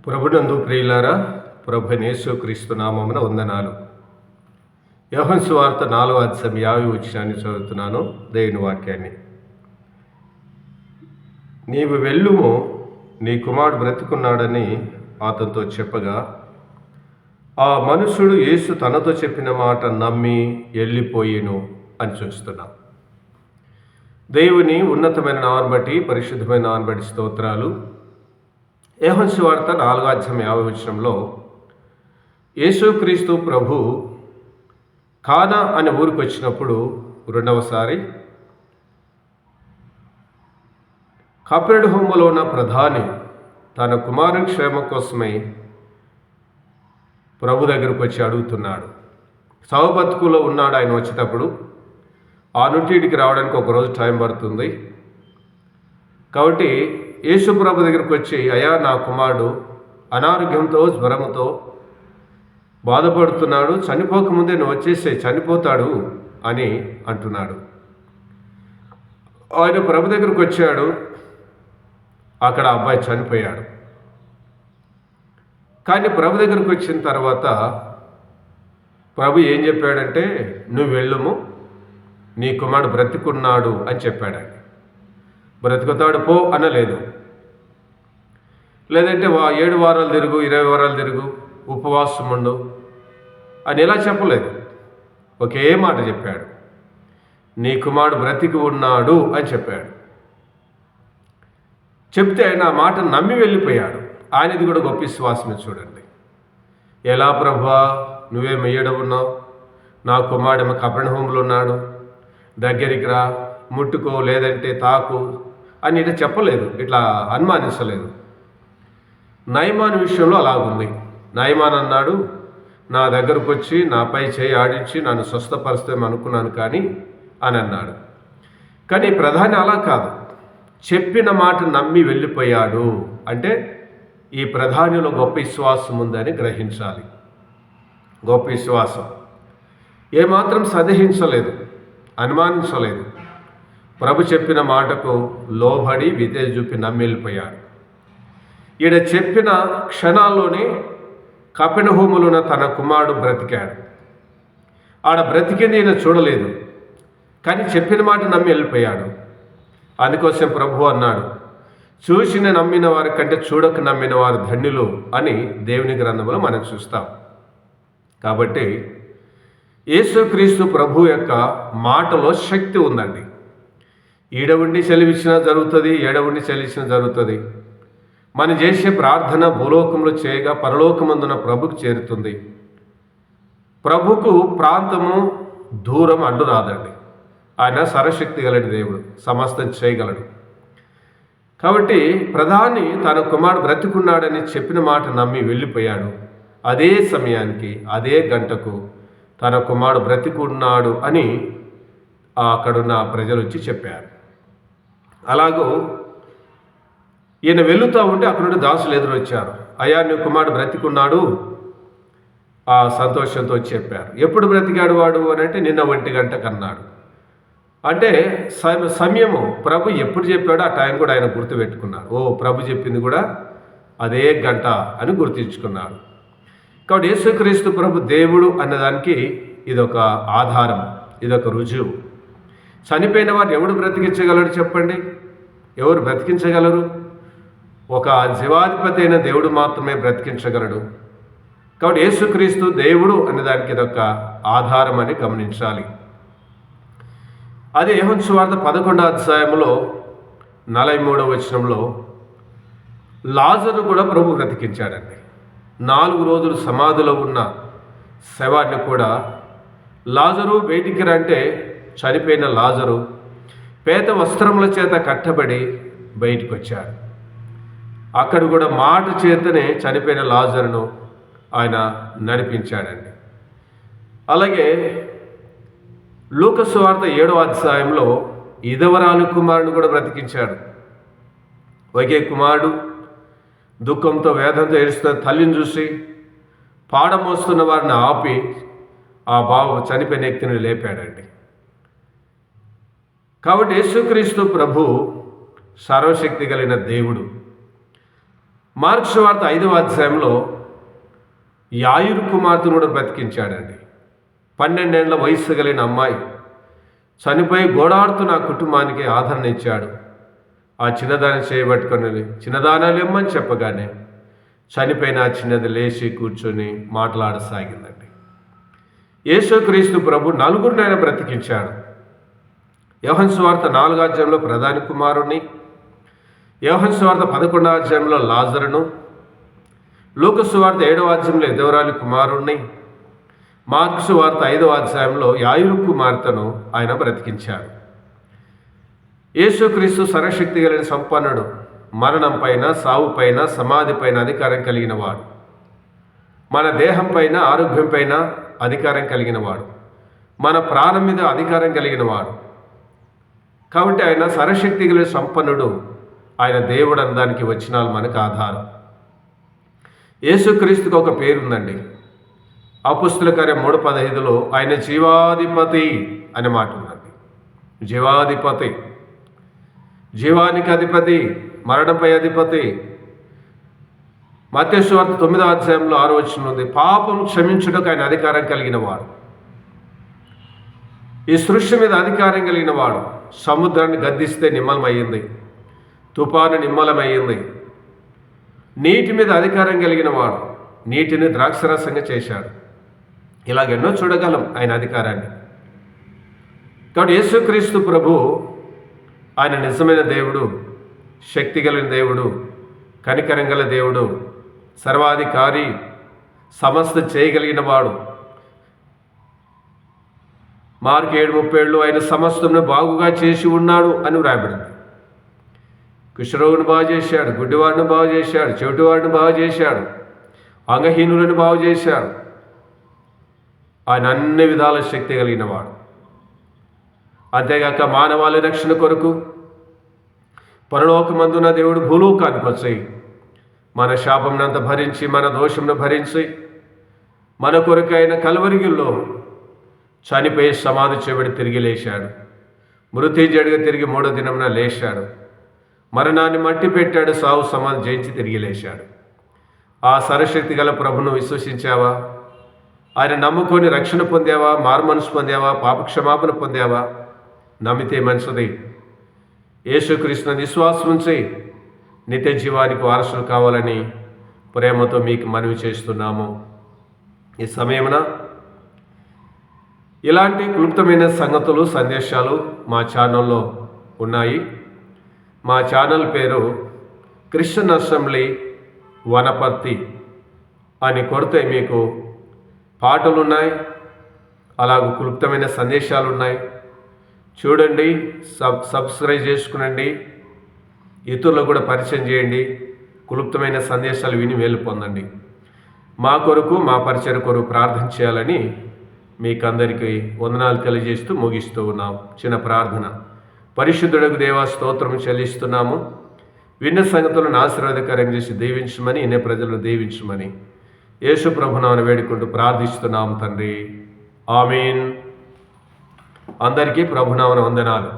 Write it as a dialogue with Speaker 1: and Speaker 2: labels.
Speaker 1: ప్రభునందు ప్రియులారా, ప్రభు యేసుక్రీస్తు నామమున వందనాలు. యోహాను సువార్త 4వ అధ్యాయం 50వ వచనాన్ని చదువుతున్నాను. దేవుని వాక్యాన్ని. నీవు వెళ్ళుము, నీ కుమారుడు బ్రతికున్నాడని అతనితో చెప్పగా, ఆ మనుషుడు యేసు తనతో చెప్పిన మాట నమ్మి వెళ్ళిపోయిను అని చూస్తున్నాం. దేవుని ఉన్నతమైన నామమును బట్టి, పరిశుద్ధమైన నామమును బట్టి స్తోత్రాలు. యోహాను సువార్త 4వ అధ్యాయం 50వ వచనంలో యేసుక్రీస్తు ప్రభు కానా అనే ఊరికి వచ్చినప్పుడు రెండవసారి కపెర్నహూములో ఉన్న ప్రధాని తన కుమారుని క్షేమం కోసమై ప్రభు దగ్గరకు వచ్చి అడుగుతున్నాడు. సవబతుకులో ఉన్నాడు ఆయన వచ్చేటప్పుడు. ఆ నుండి ఇంటికి రావడానికి ఒకరోజు టైం పడుతుంది. కాబట్టి యేసు ప్రభు దగ్గరికి వచ్చి, అయ్యా, నా కుమారుడు అనారోగ్యంతో జ్వరముతో బాధపడుతున్నాడు, చనిపోకముందే నువ్వు వచ్చేసే, చనిపోతాడు అని అంటున్నాడు. ఆయన ప్రభు దగ్గరికి వచ్చాడు. అక్కడ అబ్బాయి చనిపోయాడు. కానీ ప్రభు దగ్గరికి వచ్చిన తర్వాత ప్రభు ఏం చెప్పాడంటే, నువ్వు వెళ్ళుము, నీ కుమారుడు బ్రతికున్నాడు అని చెప్పాడండి. బ్రతుకుతాడు పో అనలేదు. లేదంటే 7 వారాలు తిరుగు, 20 వారాలు తిరుగు, ఉపవాసం ఉండు అని ఇలా చెప్పలేదు. ఒకే మాట చెప్పాడు, నీ కుమారుడు బ్రతికి ఉన్నాడు అని చెప్పాడు. చెప్తే ఆయన ఆ మాట నమ్మి వెళ్ళిపోయాడు. ఆయనది కూడా గొప్ప విశ్వాసమే చూడండి. ఎలా ప్రభువా, నువ్వే మెయ్యడవున్నావు, నా కుమారుడేమో కపెర్నహూములో ఉన్నాడు, దగ్గరికి రా, ముట్టుకో, లేదంటే తాకు అని ఇట్లా చెప్పలేదు, ఇట్లా అనుమానించలేదు. నయమాన్ విషయంలో అలాగుంది. నయమాన్ అన్నాడు, నా దగ్గరకు వచ్చి నాపై చేయి ఆడించి నన్ను స్వస్థపరుస్తామని అనుకున్నాను కానీ అని అన్నాడు. కానీ ప్రధాని అలా కాదు, చెప్పిన మాట నమ్మి వెళ్ళిపోయాడు. అంటే ఈ ప్రధానిలో గొప్ప విశ్వాసం ఉందని గ్రహించాలి. గొప్ప విశ్వాసం. ఏమాత్రం సందేహించలేదు, అనుమానించలేదు. ప్రభు చెప్పిన మాటకు లోబడి విధేయత చూపి నమ్మి వెళ్ళిపోయాడు. ఈయన చెప్పిన క్షణాల్లోనే కపెర్నహూములో తన కుమారుడు బ్రతికాడు. ఆడ బ్రతికింది ఈయన చూడలేదు, కానీ చెప్పిన మాట నమ్మి వెళ్ళిపోయాడు. అందుకోసం ప్రభు అన్నాడు, చూసిన నమ్మిన వారి కంటే చూడక నమ్మిన వారు ధన్యులు అని దేవుని గ్రంథంలో మనం చూస్తాం. కాబట్టి యేసుక్రీస్తు ప్రభు యొక్క మాటలో శక్తి ఉందండి. ఈడ ఉండి సెలవిచ్చినా జరుగుతుంది, ఏడ ఉండి సెలవిచ్చినా జరుగుతుంది. మనం చేసే ప్రార్థన భూలోకంలో చేయగా పరలోకమందున ప్రభుకు చేరుతుంది. ప్రభుకు ప్రాంతము దూరం అడ్డు రాదండి. ఆయన సర్వశక్తి గలడి దేవుడు, సమస్తం చేయగలడు. కాబట్టి ప్రధాని తన కుమారుడు బ్రతికున్నాడని చెప్పిన మాట నమ్మి వెళ్ళిపోయాడు. అదే సమయానికి, అదే గంటకు తన కుమారుడు బ్రతికున్నాడు అని అక్కడున్న ప్రజలు వచ్చి చెప్పారు. అలాగూ ఈయన వెళుతూ ఉంటే అక్కడ నుండి దాసులు ఎదురొచ్చారు. అయ్యా, నీ కుమారుడు బ్రతికున్నాడు, ఆ సంతోషంతో చెప్పారు. ఎప్పుడు బ్రతికాడు వాడు అని అంటే, నిన్న 1 గంటకు అన్నాడు. అంటే సమయము ప్రభు ఎప్పుడు చెప్పాడో ఆ టైం కూడా ఆయన గుర్తుపెట్టుకున్నాడు. ప్రభు చెప్పింది కూడా అదే గంట అని గుర్తించుకున్నాడు. కాబట్టి యేసుక్రీస్తు ప్రభు దేవుడు అన్నదానికి ఇదొక ఆధారం, ఇదొక రుజువు. చనిపోయిన వారిని ఎవడు బ్రతికించగలడు చెప్పండి? ఎవరు బ్రతికించగలరు? ఒక జీవాధిపతి అయిన దేవుడు మాత్రమే బ్రతికించగలడు. కాబట్టి యేసుక్రీస్తు దేవుడు అన్నదానికి ఇదొక ఆధారం అని గమనించాలి. అదే యోహాను సువార్త 11వ అధ్యాయంలో 43వ వచనంలో లాజరు కూడా ప్రభు బ్రతికించాడండి. 4 రోజులు సమాధిలో ఉన్న శవాన్ని కూడా లాజరు బయటికి రంటే చనిపోయిన లాజరు పేద వస్త్రముల చేత కట్టబడి బయటికి వచ్చాడు. అక్కడ కూడా మాట చేతనే చనిపోయిన లాజరును ఆయన నడిపించాడండి. అలాగే లూకా సువార్త 7వ అధ్యాయంలో ఇదవరాలు కుమారుని కూడా బ్రతికించాడు. ఒకే కుమారుడు దుఃఖంతో వేదంతో ఏడుస్తున్న తల్లిని చూసి పాడమోస్తున్న వారిని ఆపి ఆ బాబు చనిపోయిన వ్యక్తిని లేపాడండి. కాబట్టి యేసుక్రీస్తు ప్రభు సర్వశక్తి కలిగిన దేవుడు. మార్క్స్ వార్త 5వ అధ్యాయంలో యాయిరు కుమార్తెను కూడా బ్రతికించాడండి. 12 ఏళ్ల వయసు కలిగిన అమ్మాయి చనిపోయి గోడాడుతున్న ఆ కుటుంబానికి ఆదరణ ఇచ్చాడు. ఆ చిన్నదాన్ని చేయబట్టుకొని చిన్నదానాలు ఇమ్మని చెప్పగానే చనిపోయిన ఆ చిన్నది లేచి కూర్చొని మాట్లాడసాగిందండి. యేసుక్రీస్తు ప్రభు 4 బ్రతికించాడు. యోహాను సువార్త 4వ అధ్యాయంలో ప్రధాని కుమారుణ్ణి, యోహాను సువార్త 11వ అధ్యాయంలో లాజరును, లూకా సువార్త 7వ అధ్యాయంలో ఎదవరాలి కుమారుణ్ణి, మార్కు సువార్త 5వ అధ్యాయంలో యాయిరు కుమార్తెను ఆయన బ్రతికించాడు. యేసుక్రీస్తు సర్వశక్తి కలిగిన సంపన్నుడు, మరణం పైన, సావు పైన, సమాధి పైన అధికారం కలిగిన వాడు, మన దేహం పైన, ఆరోగ్యం పైన అధికారం కలిగిన వాడు, మన ప్రాణం మీద అధికారం కలిగిన వాడు. కాబట్టి ఆయన సర్వశక్తి కలిగిన సంపన్నుడు, ఆయన దేవుడు అనడానికి వచనాలు మనకు ఆధారం. యేసుక్రీస్తుకు ఒక పేరుందండి. అపోస్తలుల కార్యం 3:15లో ఆయన జీవాధిపతి అనే మాట ఉందండి. జీవాధిపతి, జీవానికి అధిపతి, మరణంపై అధిపతి. మత్తయి సువార్త 9వ అధ్యాయంలో 6వ వచనం ఉంది, పాపం క్షమించుటకు ఆయన అధికారం కలిగిన వాడు. ఈ సృష్టి మీద అధికారం కలిగిన వాడు. సముద్రాన్ని గద్దిస్తే నిమ్మలమయ్యింది, తుఫాను నిమ్మలమయ్యింది. నీటి మీద అధికారం కలిగిన వాడు, నీటిని ద్రాక్షరసంగా చేశాడు. ఇలాగెన్నో చూడగలం ఆయన అధికారాన్ని. కాబట్టి యేసుక్రీస్తు ప్రభు ఆయన నిజమైన దేవుడు, శక్తి కలిగిన దేవుడు, కనికరం గల దేవుడు, సర్వాధికారి, సమస్త చేయగలిగిన వాడు. మార్కు 7:37 ఆయన సమస్తను బాగుగా చేసి ఉన్నాడు అని వ్రాయబడింది. కుష్ఠరోగిని బాగు చేశాడు, గుడ్డివాడిని బాగు చేశాడు, చెవిటివాడిని బాగు చేశాడు, అంగహీనులను బాగు చేశాడు. ఆయన అన్ని విధాల శక్తి కలిగిన వాడు. అంతేగాక మానవాళి రక్షణ కొరకు పరలోకమందున దేవుడు భూలోకానికి వచ్చి మన శాపంనంత భరించి, మన దోషంను భరించి, మన కొరకైన కల్వరిగిల్లో చనిపోయి సమాధి చేయబడి తిరిగి లేచాడు. మృత్యుంజయుడిగా తిరిగి 3వ దినమున లేచాడు. మరణాన్ని మట్టి పెట్టాడు, సావు సమాధి జయించి తిరిగి లేచాడు. ఆ సర్వశక్తి గల ప్రభును విశ్వసించావా? ఆయన నమ్ముకొని రక్షణ పొందావా? మారుమనసు పొందావా? పాపక్షమాపణ పొందావా? నమ్మితే మంచిది. యేసుక్రీస్తుని విశ్వాసం ఉంచి నిత్య జీవానికి వారసులు కావాలని ప్రేమతో మీకు మనవి చేస్తున్నాము. ఈ సమయమున ఇలాంటి క్లుప్తమైన సంగతులు, సందేశాలు మా ఛానల్లో ఉన్నాయి. మా ఛానల్ పేరు క్రిస్టియన్ అసెంబ్లీ వనపర్తి అని కొడితే మీకు పాటలు ఉన్నాయి, అలాగే క్లుప్తమైన సందేశాలు ఉన్నాయి. చూడండి, సబ్స్క్రైబ్ చేసుకునండి, ఇతరులకు కూడా పరిచయం చేయండి. క్లుప్తమైన సందేశాలు విని మేలు పొందండి. మా కొరకు, మా పరిచయం కొరకు ప్రార్థన చేయాలని మీకు అందరికీ వందనాలు తెలియజేస్తూ ముగిస్తూ ఉన్నాం. చిన్న ప్రార్థన. పరిశుద్ధుడకు దేవా స్తోత్రం చెల్లిస్తున్నాము. విన్న సంగతులను ఆశీర్వాదకరంగా చేసి దీవించమని, ఇన్నే ప్రజలను దీవించమని యేసు ప్రభునామమున వేడుకుంటూ ప్రార్థిస్తున్నాం తండ్రి. ఆమేన్. అందరికీ ప్రభునామమున వందనాలు.